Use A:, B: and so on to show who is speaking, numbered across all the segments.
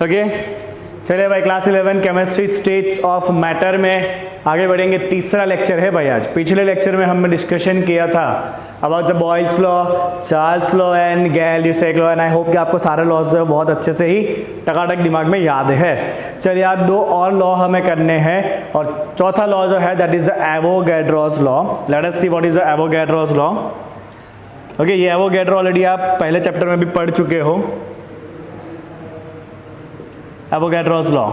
A: Okay चलिए भाई, class 11 chemistry states of matter में आगे बढ़ेंगे। तीसरा लेक्चर है भाई आज। पिछले लेक्चर में हमने डिस्कशन किया था about the Boyle's law, Charles law and Gay Lussac law, and I hope कि आपको सारे लॉज जो है बहुत अच्छे से ही टकाटक दिमाग में याद है। चलिए आज दो और लॉ हमें करने हैं, और चौथा लॉ जो है that is the Avogadro's law. Late us see what is the Avogadro's law. Okay, ये एवोगैड्रो ऑलरेडी आप पहले चैप्टर में भी पढ़ चुके हो। Avogadro's law,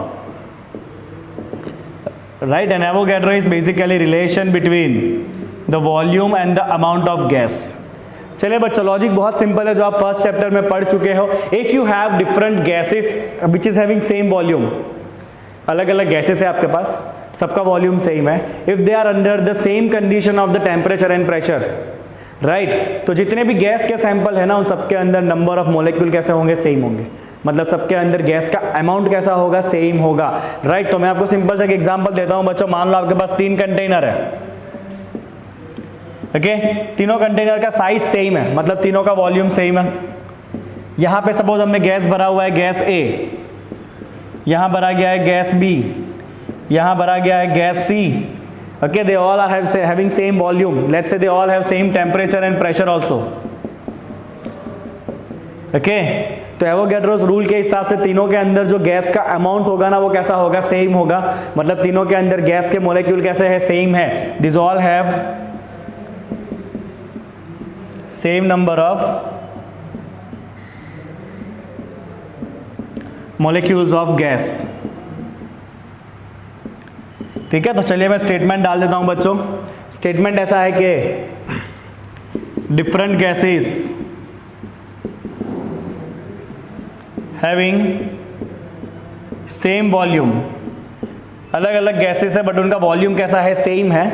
A: right? And Avogadro is basically relation between the volume and the amount of gas. चलिए बच्चों, लॉजिक बहुत सिंपल है जो आप फर्स्ट चैप्टर में पढ़ चुके हो। If you have different gases which is having same volume, अलग अलग गैसेस है आपके पास, सबका वॉल्यूम सेम है, if they are under the same condition of the temperature and pressure, right, तो जितने भी गैस के सैंपल है ना उन सबके अंदर नंबर ऑफ मोलिक्यूल कैसे होंगे, सेम होंगे। मतलब सबके अंदर गैस का अमाउंट कैसा होगा, सेम होगा, राइट। तो मैं आपको सिंपल सा एक एग्जांपल देता हूं बच्चों। मान लो आपके पास 3 कंटेनर है, ओके, तीनों कंटेनर का साइज सेम है, मतलब तीनों का वॉल्यूम सेम है। यहां पे सपोज हमने गैस भरा हुआ है गैस ए, यहां भरा गया है गैस बी, यहां भरा गया है gas C. Okay, they all are having same volume. Let's say they all have same temperature and pressure also. Okay, तो एवोगैड्रोस रूल के हिसाब से तीनों के अंदर जो गैस का अमाउंट होगा ना वो कैसा होगा, सेम होगा। मतलब तीनों के अंदर गैस के मोलिक्यूल कैसे है, सेम है। These all have same number of molecules of gas. ठीक है, तो चलिए मैं स्टेटमेंट डाल देता हूं बच्चों। स्टेटमेंट ऐसा है कि different gases having same volume, अलग अलग गैसेस है बट उनका वॉल्यूम कैसा है, सेम है,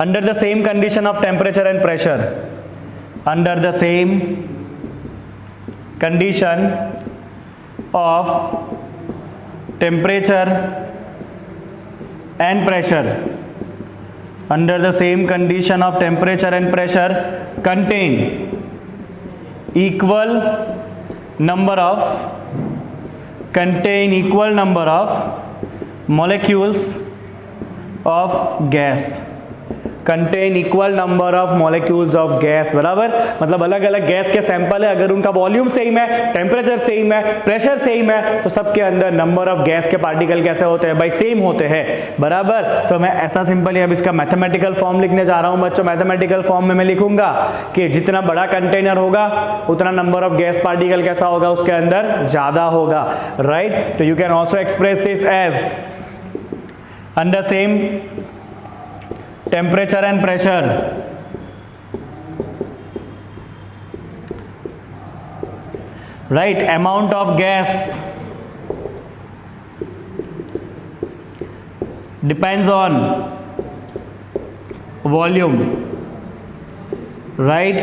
A: under the same condition of temperature and pressure, under the same condition of temperature and pressure, under the same condition of temperature and pressure, contain equal number of molecules of gas, contain equal number of molecules of gas, बराबर। मतलब अलग अलग gas के sample है, अगर उनका volume same है, temperature same है, प्रेशर सेम है, तो सबके अंदर नंबर ऑफ गैस के पार्टिकल कैसे होते हैं भाई, सेम होते हैं, बराबर। तो मैं ऐसा सिंपल अब इसका मैथमेटिकल फॉर्म लिखने जा रहा हूं बच्चों। मैथमेटिकल फॉर्म में मैं लिखूंगा कि जितना बड़ा कंटेनर होगा उतना नंबर ऑफ गैस पार्टिकल कैसा होगा, उसके अंदर ज्यादा होगा, राइट। तो you can also express this as under same temperature and pressure, right, amount of gas depends on volume, right,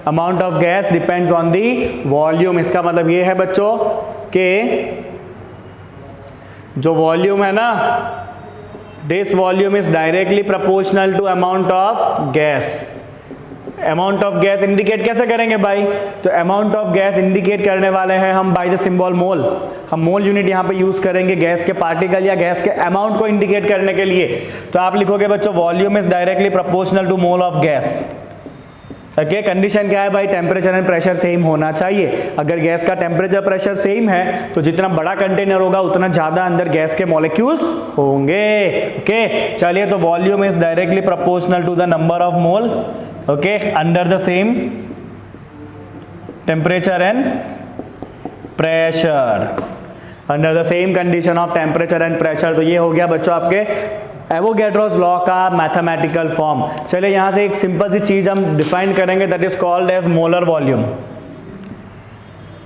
A: amount of gas depends on the volume। इसका मतलब ये है बच्चों कि जो वॉल्यूम है ना, this volume is directly proportional to amount of gas। amount of gas indicate कैसे करेंगे भाई, तो amount of gas इंडिकेट करने वाले हैं हम by the symbol मोल। हम मोल यूनिट यहाँ पे यूज करेंगे गैस के पार्टिकल या गैस के अमाउंट को इंडिकेट करने के लिए। तो आप लिखोगे बच्चों volume is directly proportional to mole of gas. Okay, condition क्या है भाई, टेम्परेचर एंड प्रेशर सेम होना चाहिए। अगर गैस का टेम्परेचर प्रेशर सेम है तो जितना बड़ा कंटेनर होगा उतना ज्यादा अंदर गैस के मॉलिक्यूल्स होंगे। ओके, चलिए, तो volume is directly proportional to the number of mole, okay, under the same temperature and pressure, under the same condition of temperature and pressure. तो ये हो गया बच्चों आपके एवोगैड्रोस लॉ का मैथमेटिकल फॉर्म। चलिए यहां से एक सिंपल सी चीज हम डिफाइन करेंगे, that is called as molar volume.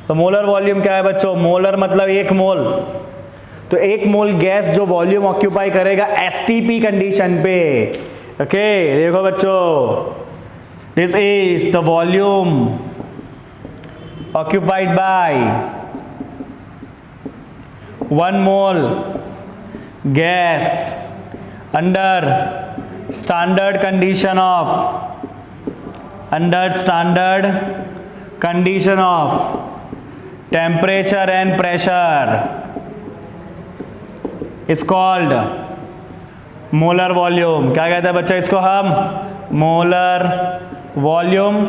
A: तो मोलर वॉल्यूम क्या है बच्चों, मोलर मतलब एक मोल। तो एक मोल गैस जो वॉल्यूम ऑक्यूपाई करेगा एसटीपी कंडीशन पे। ओके, देखो बच्चों, this is the volume occupied by 1 mole gas under standard condition of temperature and pressure is called molar volume. क्या कहते हैं बच्चों इसको हम? मोलर वॉल्यूम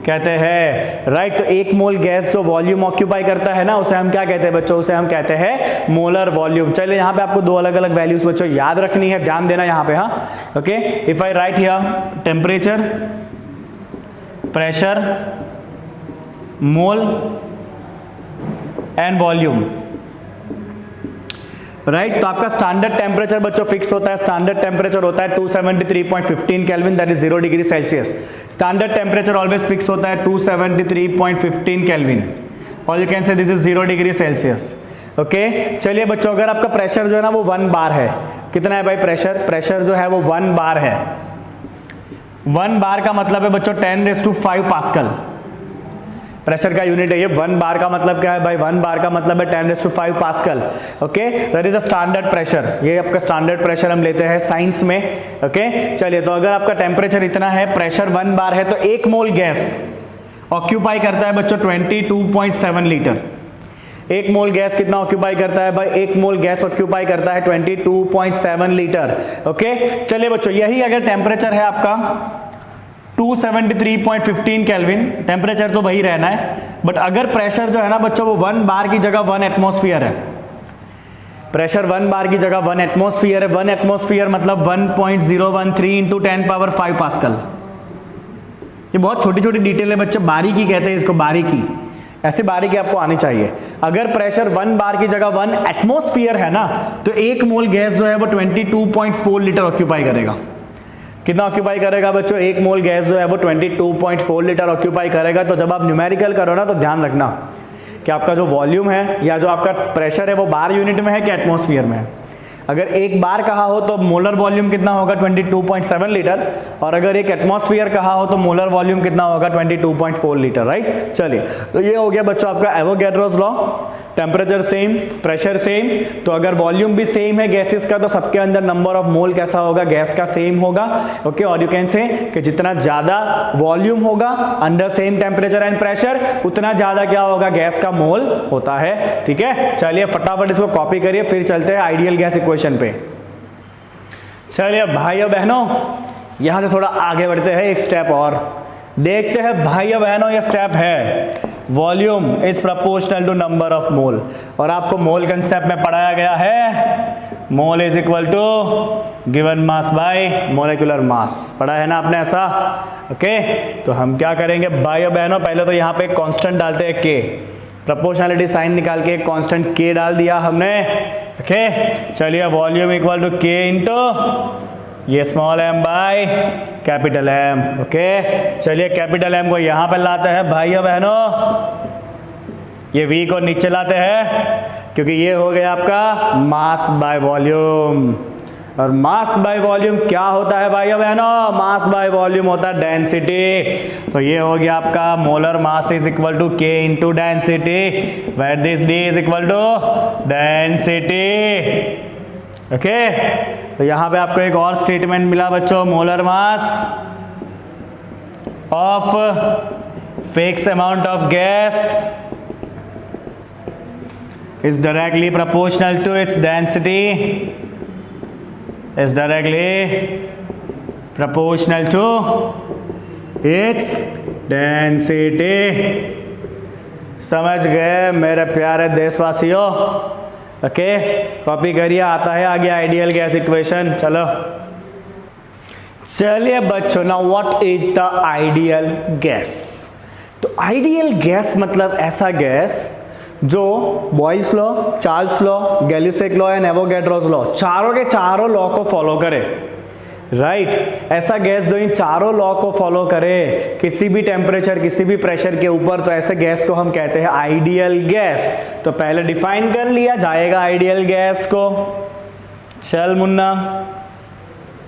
A: कहते हैं, राइट। तो एक मोल गैस जो वॉल्यूम ऑक्यूपाई करता है ना, उसे हम क्या कहते हैं बच्चों? उसे हम कहते हैं मोलर वॉल्यूम। चलिए यहाँ पे आपको दो अलग अलग वैल्यूज बच्चों याद रखनी है, ध्यान देना यहाँ पे। हाँ, okay. If I right here temperature, pressure, mole and volume, right. तो आपका स्टैंडर्ड टेम्परेचर बच्चों फिक्स होता है। स्टैंडर्ड टेम्परेचर होता है 273.15 kelvin, that is 0 degree Celsius. Standard temperature always fix होता है 273.15 केल्विन, और you can say this is 0 degree Celsius. Okay, चलिए बच्चों, अगर आपका प्रेशर जो है ना वो 1 बार है, कितना है भाई प्रेशर? प्रेशर जो है वो 1 बार है। 1 बार का मतलब है बच्चों 10⁵ पास्कल। प्रेशर का यूनिट है ये। 1 बार का मतलब क्या है भाई? 1 बार का मतलब है 10⁵ pascal. Okay, that is a standard pressure. ये आपका स्टैंडर्ड प्रेशर हम लेते हैं साइंस में। ओके, चलिए, तो अगर आपका टेम्परेचर इतना है, प्रेशर 1 बार है, तो एक मोल गैस ऑक्यूपाई करता है बच्चों 22.7 लीटर। एक मोल गैस कितना ऑक्यूपाई करता है भाई? एक मोल गैस ऑक्यूपाई करता है 22.7 लीटर। ओके, चलिए बच्चों, यही अगर टेम्परेचर है आपका 273.15 केल्विन, टेम्परेचर तो वही रहना है, बट अगर प्रेशर जो है ना बच्चों वो 1 बार की जगह 1 एटमॉस्फेयर है। प्रेशर 1 बार की जगह 1 एटमॉस्फेयर है। 1 एटमॉस्फेयर मतलब 1.013 इंटू 10⁵ पास्कल। ये बहुत छोटी छोटी डिटेल है बच्चों, बारीकी कहते हैं इसको, बारीकी। ऐसे बारीकी आपको आनी चाहिए। अगर प्रेशर 1 बार की जगह 1 एटमॉस्फेयर है ना, तो एक मोल गैस जो है वो 22.4 लीटर ऑक्यूपाई करेगा। कितना ऑक्यूपाई करेगा बच्चों? एक मोल गैस जो है वो 22.4 लीटर ऑक्यूपाई करेगा। तो जब आप न्यूमेरिकल करो ना, तो ध्यान रखना कि आपका जो वॉल्यूम है या जो आपका प्रेशर है वो बार यूनिट में है कि एटमॉस्फेयर में है। अगर एक बार कहा हो तो मोलर वॉल्यूम कितना होगा? 22.7 लीटर। और अगर एक एटमॉस्फेयर कहा हो तो मोलर वॉल्यूम कितना होगा? 22.4 लीटर, राइट। चलिए, तो ये हो गया बच्चों आपका Avogadro's law. Temperature same, pressure same, तो अगर वॉल्यूम भी सेम है गैसेस का, तो सबके अंदर नंबर ऑफ मोल कैसा होगा? गैस का सेम होगा। ओके, और यू कैन से कि जितना ज्यादा वॉल्यूम होगा under same temperature and pressure, उतना ज्यादा क्या होगा? गैस का मोल होता है। ठीक है, चलिए फटाफट इसको कॉपी करिए, फिर चलते हैं आइडियल गैस इक्वेशन पे। चलिए भाइयों बहनों, यहां से थोड़ा आगे बढ़ते हैं, एक स्टेप और देखते हैं। भाइयों बहनों, यह स्टेप है volume is proportional to number of mole, और आपको मोल कंसेप्ट में पढ़ाया गया है mole is equal to given mass by molecular mass. पढ़ा है ना आपने ऐसा? ओके, तो हम क्या करेंगे भाइयों बहनों, पहले तो यहाँ पे एक कांस्टेंट डालते हैं के, प्रोपोर्शनलिटी साइन निकाल के एक कांस्टेंट के डाल दिया हमने। ओके, चलिए volume equal to K into ये small M by capital M. Okay, चलिए कैपिटल एम को यहां पर लाते हैं भाइयों बहनों, ये वी को नीचे लाते हैं, क्योंकि ये हो गया आपका मास बाय वॉल्यूम। और मास बाय वॉल्यूम क्या होता है भाइयों बहनों? मास बाय वॉल्यूम होता है डेंसिटी। तो ये हो गया आपका molar mass is equal to K into density, where this D is equal to density. Okay, तो यहां पे आपको एक और स्टेटमेंट मिला बच्चों, molar mass of fix amount of gas is directly proportional to its density, is directly proportional to its density। समझ गए मेरे प्यारे देशवासियों? ओके, कॉपी करिए, आता है आगे आइडियल गैस इक्वेशन। चलो चलिए बच्चों, ना what is the ideal gas? तो आइडियल गैस मतलब ऐसा गैस जो Boyle's law, Charles law, Gay Lussac law and Avogadro's law, चारों के चारों लॉ को फॉलो करे। राइट, ऐसा गैस जो इन चारों लॉ को फॉलो करे किसी भी टेम्परेचर, किसी भी प्रेशर के ऊपर, तो ऐसे गैस को हम कहते हैं आइडियल गैस। तो पहले डिफाइन कर लिया जाएगा आइडियल गैस को। चल मुन्ना,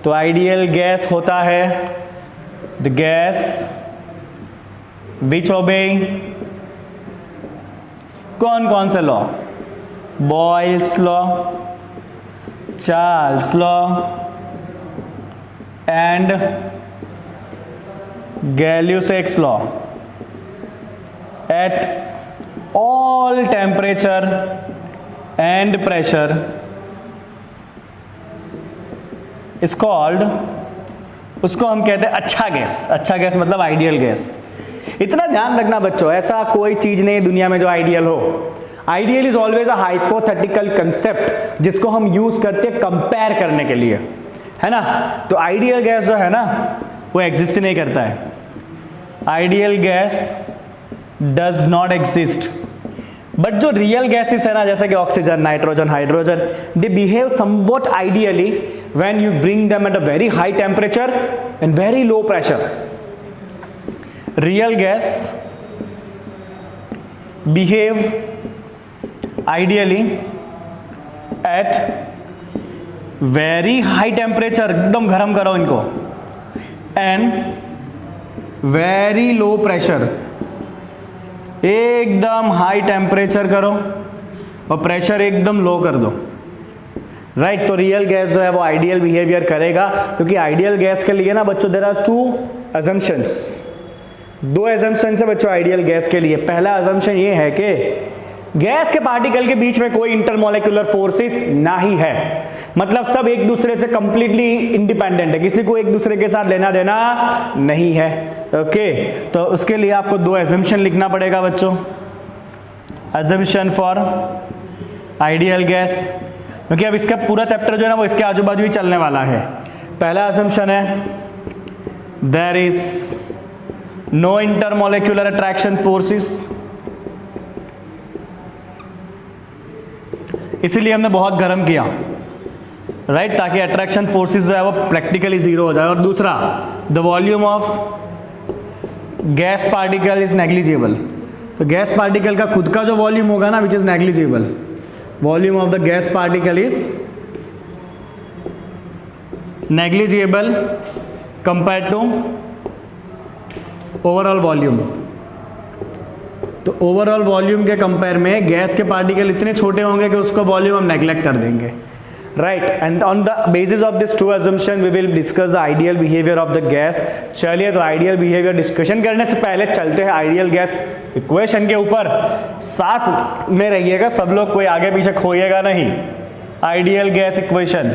A: तो आइडियल गैस होता है द गैस विच ओबे कौन कौन से law? Boyle's law, Charles law and Gay Lussac's law at all temperature and pressure is called, उसको हम कहते हैं अच्छा गैस। अच्छा गैस मतलब आइडियल गैस। इतना ध्यान रखना बच्चों, ऐसा कोई चीज नहीं दुनिया में जो आइडियल हो। Ideal is always a hypothetical concept जिसको हम यूज करते हैं कंपेयर करने के लिए, है ना। तो आइडियल गैस जो है ना वो एग्जिस्ट ही नहीं करता है। Ideal gas does not exist. But जो रियल गैसेस है ना, जैसे कि oxygen, nitrogen, hydrogen, they behave somewhat ideally when you bring them at a very high temperature and very low pressure. Real gas behave ideally at very high temperature, एकदम गर्म करो इनको, and very low pressure, एकदम high temperature करो और pressure एकदम लो कर दो, राइट। तो रियल गैस जो है वो आइडियल बिहेवियर करेगा, क्योंकि आइडियल गैस के लिए ना बच्चों देयर आर टू अजम्पशंस, दो अजम्पशंस है बच्चों आइडियल गैस के लिए। पहला अजम्पशन ये है कि गैस के पार्टिकल के बीच में कोई इंटरमोलिकुलर फोर्सेस ना ही है, मतलब सब एक दूसरे से कंप्लीटली इंडिपेंडेंट है, किसी को एक दूसरे के साथ लेना देना नहीं है। ओके, तो उसके लिए आपको दो अजम्पशन लिखना पड़ेगा बच्चों। अजम्पशन फॉर आइडियल गैस, क्योंकि अब इसका पूरा चैप्टर जो है ना वो इसके आजू बाजू ही चलने वाला है। पहला अजम्पशन है there is no intermolecular attraction forces, इसीलिए हमने बहुत गर्म किया, राइट, ताकि अट्रैक्शन फोर्सेस जो है वो प्रैक्टिकली जीरो हो जाए। और दूसरा, the volume of gas particle is negligible. तो गैस पार्टिकल का खुद का जो वॉल्यूम होगा ना which is negligible, volume of the gas particle is negligible compare to overall volume. तो ओवरऑल वॉल्यूम के कंपेयर में गैस के पार्टिकल इतने छोटे होंगे कि उसका वॉल्यूम हम नेग्लेक्ट कर देंगे, right. And on the basis of this two assumption we will discuss the ideal behaviour of the gas. चलिए, तो आइडियल बिहेवियर डिस्कशन करने से पहले चलते हैं आइडियल गैस इक्वेशन के ऊपर। साथ में रहिएगा सब लोग, कोई आगे पीछे खोइएगा नहीं। आइडियल गैस इक्वेशन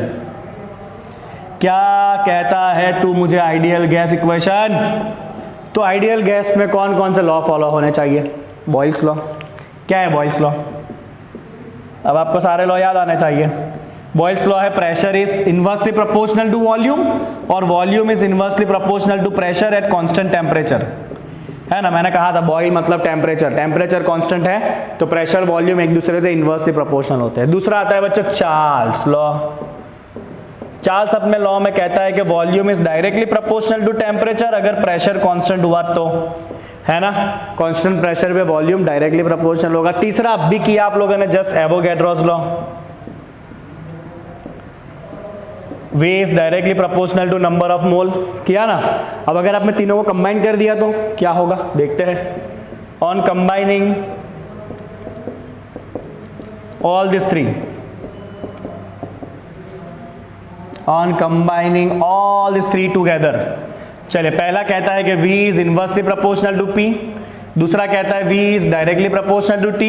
A: क्या कहता है तू मुझे आइडियल गैस इक्वेशन। तो आइडियल गैस में कौन कौन से लॉ फॉलो होने चाहिए। बॉयल्स लॉ, क्या है बॉयल्स लॉ, अब आपको सारे लॉ याद आने चाहिए। बॉयल्स लॉ है pressure is inversely proportional to volume और volume is inversely proportional to pressure at constant temperature, है ना। मैंने कहा था बॉयल मतलब टेम्परेचर, टेम्परेचर कांस्टेंट है तो प्रेशर वॉल्यूम एक दूसरे से इनवर्सली प्रोपोर्शनल होते हैं। दूसरा आता है बच्चों चार्ल्स लॉ। चार्ल्स अपने लॉ में कहता है कि volume is directly proportional to temperature अगर प्रेशर कांस्टेंट हुआ तो, है ना। कांस्टेंट प्रेशर पे वॉल्यूम डायरेक्टली प्रोपोर्शनल होगा। तीसरा अब भी किया आप लोगों ने just Avogadro's law, V is directly proportional to number of mole, किया ना। अब अगर आपने तीनों को कंबाइन कर दिया तो क्या होगा देखते हैं। On combining all this three, on combining all this three together. चलिए, पहला कहता है कि V is inversely proportional to P, दूसरा कहता है V is directly proportional to T,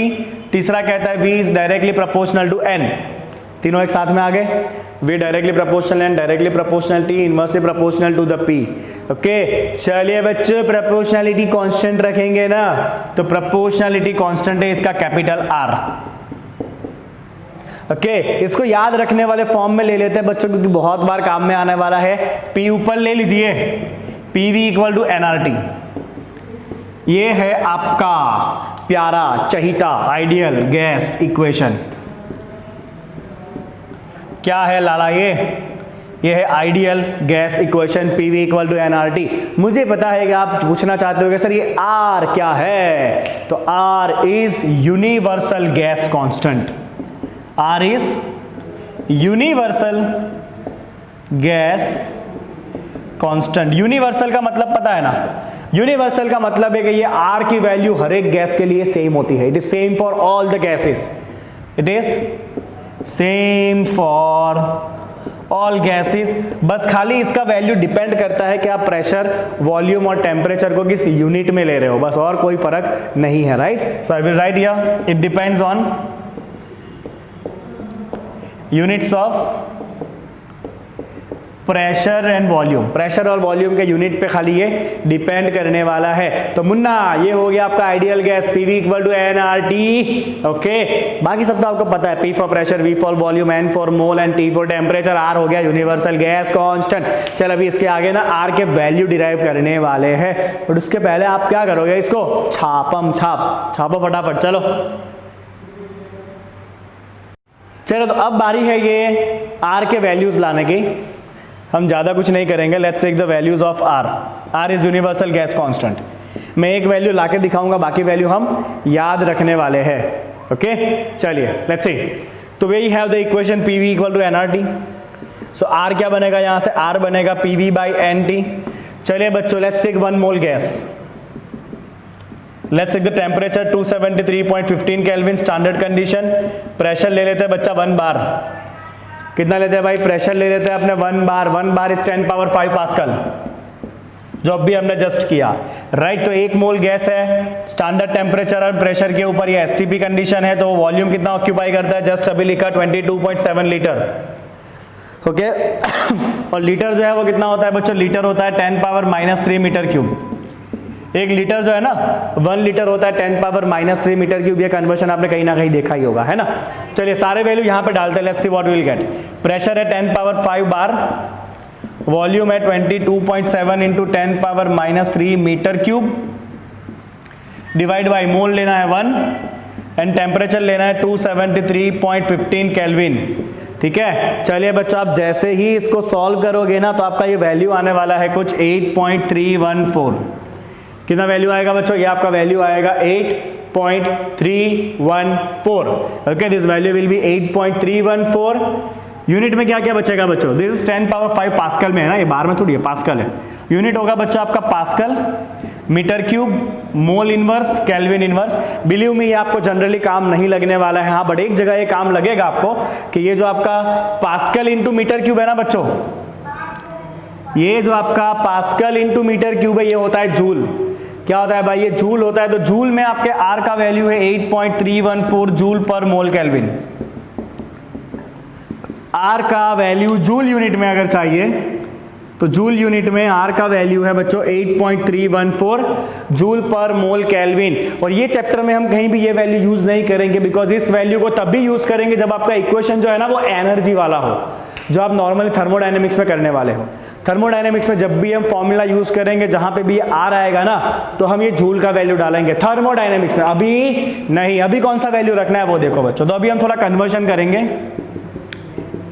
A: तीसरा कहता है V is directly proportional to N। तीनों एक साथ में आ गए, V directly proportional N, directly proportional T, inversely proportional to the P। Okay, चलिए बच्चों प्रोपोर्शनलिटी कांस्टेंट रखेंगे ना, तो प्रोपोर्शनलिटी कांस्टेंट है इसका कैपिटल R। ओके, इसको याद रखने वाले फॉर्म में ले लेते हैं बच्चों, क्योंकि बहुत बार काम में आने वाला है। P ऊपर ले लीजिए, PV इक्वल टू nRT। ये है आपका प्यारा चहीता आइडियल गैस इक्वेशन। क्या है लाला ये है ideal gas equation, PV equal to nRT। मुझे पता है कि आप पूछना चाहते हो कि सर ये R क्या है, तो R is universal gas constant. R is universal gas constant. Universal का मतलब पता है ना, यूनिवर्सल का मतलब है कि ये R की वैल्यू हर एक गैस के लिए सेम होती है। It is same for all the gases, it is same for all gases, बस खाली इसका वैल्यू डिपेंड करता है कि आप प्रेशर, वॉल्यूम और टेम्परेचर को किस यूनिट में ले रहे हो, बस, और कोई फर्क नहीं है, right. So I will write here it depends on units of pressure and volume, pressure और वॉल्यूम के यूनिट पे खाली ये डिपेंड करने वाला है। तो मुन्ना ये हो गया आपका ideal gas, PV equal to nRT, okay. बाकी सब तो आपको पता है, P for pressure, V for volume, n for mole and T for temperature, R हो गया यूनिवर्सल गैस कांस्टेंट। चल अभी इसके आगे ना आर के वैल्यू डिराइव करने वाले हैं, बट उसके पहले आप क्या करोगे, इसको छापो फटाफट, चलो। चलो तो अब बारी है ये आर के वैल्यूज लाने की। हम ज़्यादा कुछ नहीं करेंगे, let's take the values of R. R is universal gas constant. मैं एक वैल्यू लाके दिखाऊंगा, बाकी वैल्यू हम याद रखने वाले हैं, ओके। चलिए लेट्स सी। तो we have the equation PV equal to nRT. So R क्या बनेगा, यहाँ से आर बनेगा पीवी बाई एन टी। चलिए बच्चों, let's take 1 mole gas. Let's take the temperature 273.15 kelvin standard condition. Pressure ले लेते हैं बच्चा 1 बार। कितना लेते हैं भाई, प्रेशर ले लेते हैं अपने 1 बार। 1 बार इज 10 पावर 5 पास्कल, जो अभी हमने जस्ट किया, राइट। तो 1 मोल गैस है, स्टैंडर्ड टेम्परेचर और प्रेशर के ऊपर ये एसटीपी कंडीशन है, तो वॉल्यूम कितना ऑक्यूपाई करता है, जस्ट अभी लिखा 22.7 लीटर, ओके। और लीटर जो है वो कितना होता है बच्चों, लीटर होता है 10 पावर -3 मीटर क्यूब। 1 लीटर जो है ना, 1 लीटर होता है 10 पावर -3 मीटर क्यूब। ये कन्वर्शन आपने कहीं ना कहीं देखा ही होगा, है ना। चलिए सारे वैल्यू यहाँ पे डालते हैं, let's see what we will get. Pressure है 10 पावर 5 बार, वॉल्यूम है 22.7 into 10 power -3 metre cube, divide by mole लेना है 1 एंड टेम्परेचर लेना है 273.15 केल्विन, ठीक है। चलिए बच्चों, आप जैसे ही इसको सॉल्व करोगे ना, तो आपका ये वैल्यू आने वाला है कुछ 8.314। कितना वैल्यू आएगा बच्चों, ये आपका वैल्यू आएगा 8.314, okay. This value will be 8.314। Unit में क्या क्या बचेगा बच्चों, दिस इज 10 पावर 5 पास्कल में है ना, ये बार में थोड़ी है, पास्कल है। यूनिट होगा बच्चों आपका pascal, metre cube, mole inverse, kelvin inverse. Believe me, ये आपको जनरली काम नहीं लगने वाला है, हाँ, बट एक जगह ये काम लगेगा आपको कि ये जो आपका पास्कल इंटू मीटर क्यूब है ना बच्चों, ये जो आपका पास्कल इंटू मीटर क्यूब है, ये होता है जूल। क्या होता है भाई, ये जूल होता है। तो जूल में आपके आर का वैल्यू है 8.314 joule per mole kelvin. R का वैल्यू जूल यूनिट में अगर चाहिए तो जूल यूनिट में आर का वैल्यू है बच्चों 8.314 जूल पर मोल केल्विन। और ये चैप्टर में हम कहीं भी ये वैल्यू यूज नहीं करेंगे, बिकॉज इस वैल्यू को तब भी यूज करेंगे जब आपका इक्वेशन जो है ना वो एनर्जी वाला हो, जो आप नॉर्मली थर्मोडायनेमिक्स में करने वाले हो। थर्मोडायनेमिक्स में जब भी हम फॉर्मूला यूज करेंगे, जहां पे भी आर आएगा ना, तो हम ये जूल का वैल्यू डालेंगे थर्मोडायनेमिक्स में। अभी नहीं, अभी कौन सा वैल्यू रखना है वो देखो बच्चों। तो अभी हम थोड़ा कन्वर्शन करेंगे,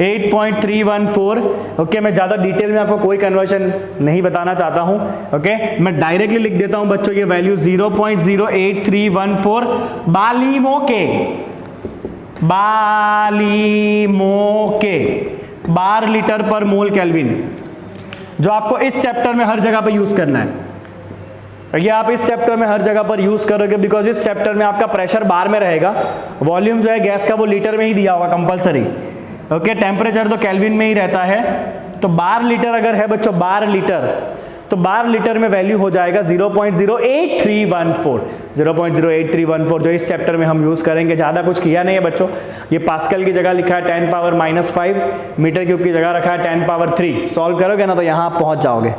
A: 8.314, ओके। मैं ज्यादा डिटेल में आपको कोई कन्वर्शन नहीं बताना चाहता हूं, ओके। मैं डायरेक्टली लिख देता हूं बच्चों, ये वैल्यू 0.08314 बालीमो के बार लीटर पर मोल केल्विन, जो आपको इस चैप्टर में हर जगह पे यूज करना है। ये आप इस चैप्टर में हर जगह पर यूज करोगे, बिकॉज इस चैप्टर में आपका प्रेशर बार में रहेगा, वॉल्यूम जो है गैस का वो लीटर में ही दिया होगा कंपलसरी, ओके। टेम्परेचर तो केल्विन में ही रहता है। तो बार लीटर अगर है बच्चों, बार लीटर, तो बार लीटर में वैल्यू हो जाएगा 0.08314, 0.08314, जो इस चैप्टर में हम यूज करेंगे। ज्यादा कुछ किया नहीं है बच्चों। ये पास्कल की जगह लिखा है 10 पावर -5, मीटर क्यूब की जगह रखा है 10 पावर 3। सॉल्व करोगे ना तो यहां आप पहुंच जाओगे,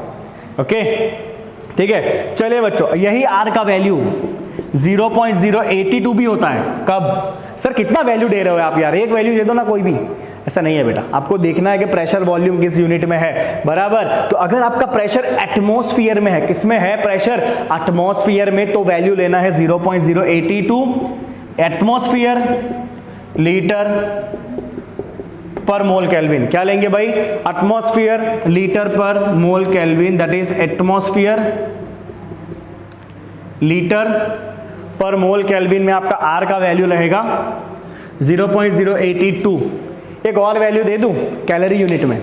A: ओके, ठीक है। चलिए बच्चों, यही आर का वैल्यू 0.082 भी होता है। कब सर, कितना वैल्यू दे रहे हो आप यार, एक वैल्यू दे दो ना कोई भी। ऐसा नहीं है बेटा, आपको देखना है कि प्रेशर वॉल्यूम किस यूनिट में है, बराबर। तो अगर आपका प्रेशर एटमॉस्फेयर में है, किसमें है प्रेशर, एटमॉस्फेयर में, तो वैल्यू लेना है 0.082 एटमॉस्फेयर लीटर पर मोल केल्विन। क्या लेंगे भाई, एटमॉस्फेयर लीटर पर mole kelvin, that is atmosphere litre पर मोल केल्विन में आपका आर का वैल्यू रहेगा 0.082। एक और वैल्यू दे दूं कैलोरी यूनिट में,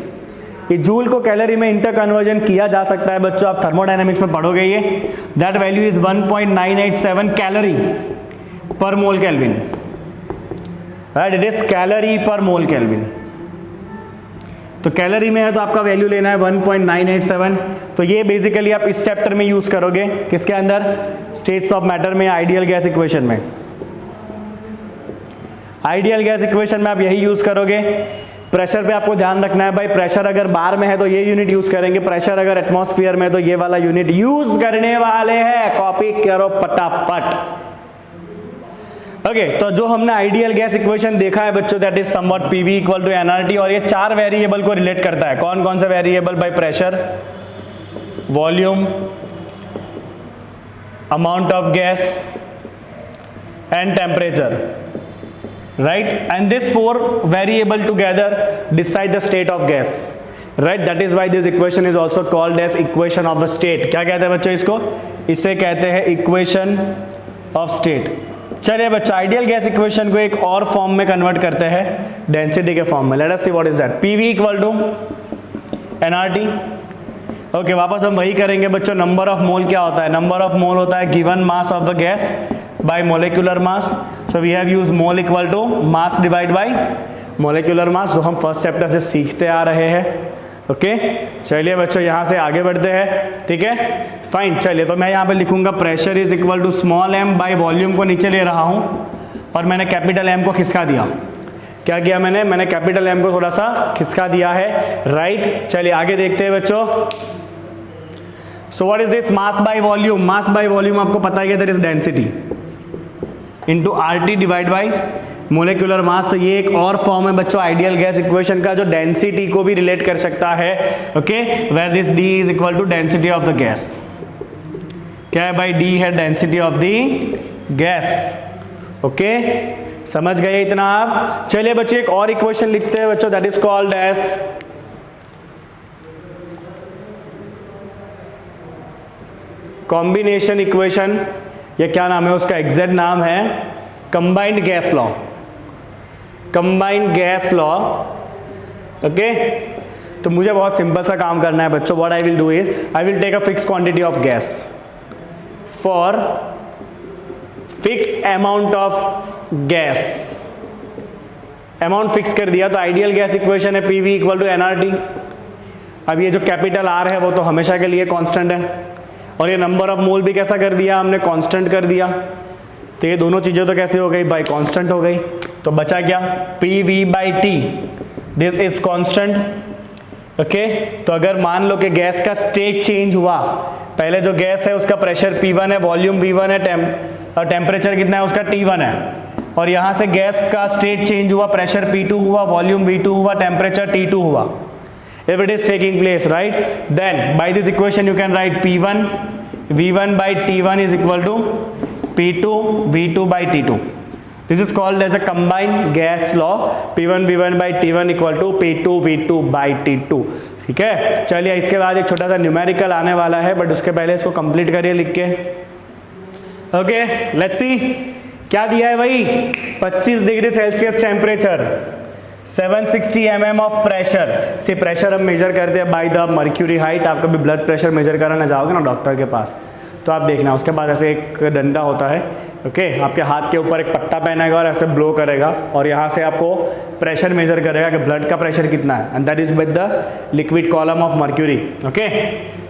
A: ये जूल को कैलोरी में इंटर कन्वर्जन किया जा सकता है बच्चों, आप थर्मोडायनेमिक्स में पढ़ोगे ये। दैट वैल्यू इज 1.987 कैलोरी पर mole kelvin, right, it is calorie पर मोल केल्विन। तो कैलोरी में है तो आपका वैल्यू लेना है 1.987। तो ये बेसिकली आप इस चैप्टर में यूज करोगे, किसके अंदर, स्टेट्स ऑफ मैटर में, आइडियल गैस इक्वेशन में। आइडियल गैस इक्वेशन में आप यही यूज करोगे। प्रेशर पे आपको ध्यान रखना है भाई, प्रेशर अगर बार में है तो ये यूनिट यूज करेंगे, प्रेशर अगर एटमॉस्फेयर में है तो ये वाला यूनिट यूज करने वाले हैं। कॉपी करो फटाफट। ओके, तो जो हमने आइडियल गैस इक्वेशन देखा है बच्चों, that is somewhat PV equal to nRT, और ये 4 वेरिएबल को रिलेट करता है। कौन कौन सा वेरिएबल भाई, pressure, volume, amount of gas and temperature, right? And this 4 variable together decide the state of gas, right? That is why this equation is also called as equation of the state. क्या कहते हैं बच्चों इसको, इसे कहते हैं equation of state। चलिए बच्चों, आइडियल गैस इक्वेशन को एक और फॉर्म में कन्वर्ट करते हैं, डेंसिटी के फॉर्म में। Let us see what is that. PV equal to nRT. Okay, वापस हम वही करेंगे बच्चों। नंबर ऑफ मोल क्या होता है, नंबर ऑफ मोल होता है given mass of the gas by molecular mass. So we have use mole equal to mass divide by molecular mass, जो हम फर्स्ट चैप्टर से सीखते आ रहे हैं। ओके, चलिए बच्चों यहाँ से आगे बढ़ते हैं, ठीक है, फाइन। चलिए, तो मैं यहाँ पे लिखूंगा pressure is equal to small M by volume को नीचे ले रहा हूँ, और मैंने कैपिटल एम को खिसका दिया। क्या किया मैंने कैपिटल एम को थोड़ा सा खिसका दिया है, राइट। चलिए आगे देखते हैं बच्चों। So what is this, mass by volume. Mass by volume आपको पता है that is density into RT divide by molecular mass. तो ये एक और फॉर्म है बच्चों आइडियल गैस इक्वेशन का, जो डेंसिटी को भी रिलेट कर सकता है। Okay, where this D is equal to density of the gas. क्या है भाई, D है density of the gas. Okay, समझ गए इतना आप। चलिए बच्चों एक और इक्वेशन लिखते हैं बच्चों, that is called as combination equation, या क्या नाम है उसका, एग्जैक्ट नाम है combined gas law. Combined gas law. Okay, तो मुझे बहुत सिंपल सा काम करना है बच्चों। What I will do is, I will take a fix quantity of gas for fix amount of gas. Amount fix कर दिया तो आइडियल गैस इक्वेशन है पीवी इक्वल टू एनआरटी। अब ये जो कैपिटल आर है वो तो हमेशा के लिए कांस्टेंट है, और ये नंबर ऑफ मोल भी कैसा कर दिया हमने, कांस्टेंट कर दिया। तो ये दोनों चीजें तो कैसे हो गई भाई, कांस्टेंट हो गई। तो बचा क्या, P V by T, this is constant. Okay, तो अगर मान लो कि गैस का स्टेट चेंज हुआ, पहले जो गैस है उसका प्रेशर P1 है, वॉल्यूम V1 है, और टेम्परेचर कितना है उसका T1 है, और यहाँ से गैस का स्टेट चेंज हुआ, प्रेशर P2 हुआ, वॉल्यूम V2 हुआ, टेम्परेचर T2 हुआ। If it is taking place, right, then by this equation you can write P1 V1 by T1 is equal to P2 V2 by T2. This is called as a combined gas law. P1 V1 by T1 equal to P2 V2 by T2. ठीक है, चलिए इसके बाद एक छोटा सा numerical आने वाला है, बट उसके पहले इसको कंप्लीट करिए लिख के। ओके, लेट्स सी क्या दिया है भाई, 25 degree Celsius temperature, 760 mm of pressure. से प्रेशर हम मेजर करते हैं बाय द मर्क्यूरी हाइट। आप कभी ब्लड प्रेशर मेजर कराना जाओगे ना डॉक्टर के पास, तो आप देखना उसके बाद ऐसे एक डंडा होता है, ओके, आपके हाथ के ऊपर एक पट्टा पहनेगा और ऐसे ब्लो करेगा, और यहाँ से आपको प्रेशर मेजर करेगा कि ब्लड का प्रेशर कितना है, and that is with the liquid column of mercury. Okay,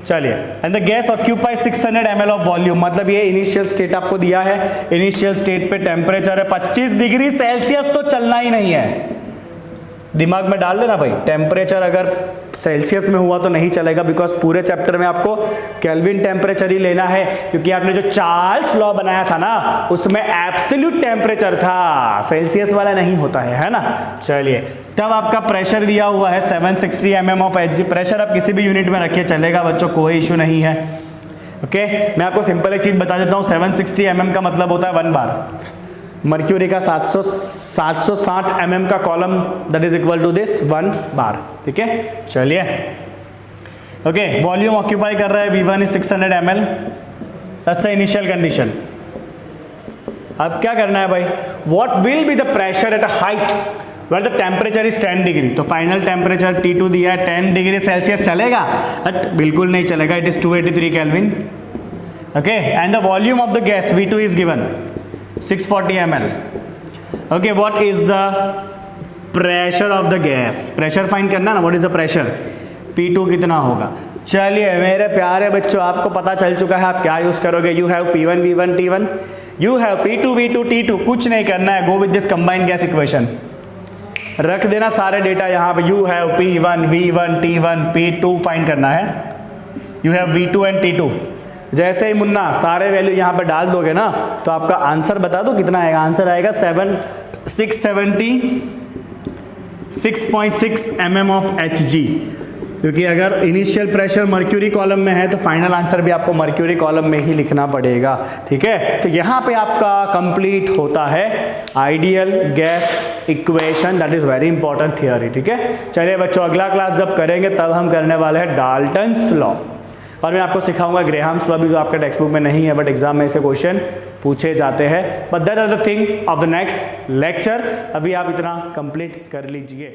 A: चलिए, and the gas occupy 600 ml of volume. मतलब ये इनिशियल स्टेट आपको दिया है, इनिशियल स्टेट पे टेम्परेचर है 25 डिग्री सेल्सियस, तो चलना ही नहीं है। दिमाग में डाल लेना भाई, टेम्परेचर अगर सेल्सियस में हुआ तो नहीं चलेगा, बिकॉज पूरे चैप्टर में आपको केल्विन टेम्परेचर ही लेना है, क्योंकि आपने जो चार्ल्स लॉ बनाया था ना उसमें एब्सोल्यूट टेम्परेचर था, सेल्सियस वाला नहीं होता है ना। चलिए, तब आपका प्रेशर दिया हुआ है 760 mm ऑफ Hg। प्रेशर आप किसी भी यूनिट में रखिए चलेगा बच्चों, कोई इशू नहीं है। ओके, मैं आपको सिंपल एक चीज बता देता हूँ, 760 mm का मतलब होता है 1 बार। मर्क्यूरी का 760 mm का column, that is equal to this 1 bar. ठीक है, चलिए, ओके, वॉल्यूम ऑक्यूपाई कर रहा है V1 is 600 ml, that's the initial condition. अब क्या करना है भाई, what will be the pressure at a height where the temperature is 10 degree. तो फाइनल टेम्परेचर T2 दिया है 10 डिग्री सेल्सियस, चलेगा? बिल्कुल नहीं चलेगा, it is 283 kelvin. Okay, and the volume of the gas V2 is given 640 ml. Okay, what is the pressure of the gas, pressure find करना ना, what is the pressure, P2 कितना होगा। चलिए मेरे प्यारे बच्चों, आपको पता चल चुका है आप क्या यूज करोगे। You have P1 V1 T1, you have P2 V2 T2, कुछ नहीं करना है, go with this combined gas equation, रख देना सारे डेटा यहाँ पे। You have P1 V1 T1 P2 find करना है, you have V2 and T2। जैसे ही मुन्ना सारे वैल्यू यहाँ पे डाल दोगे ना, तो आपका आंसर बता दो कितना आएगा। आंसर आएगा 676 mm ऑफ Hg, क्योंकि अगर इनिशियल प्रेशर मर्क्यूरी कॉलम में है तो फाइनल आंसर भी आपको मर्क्यूरी कॉलम में ही लिखना पड़ेगा, ठीक है। तो यहाँ पे आपका कंप्लीट होता है ideal gas equation, that is very important theory, ठीक है। चलिए बच्चों, अगला क्लास जब करेंगे तब हम करने वाले हैं डाल्टन्स लॉ, और मैं आपको सिखाऊंगा ग्रेहाम्स लॉ भी, जो आपके टेक्स्ट बुक में नहीं है बट एग्जाम में ऐसे क्वेश्चन पूछे जाते हैं। But that are the thing of the next lecture. अभी आप इतना कंप्लीट कर लीजिए।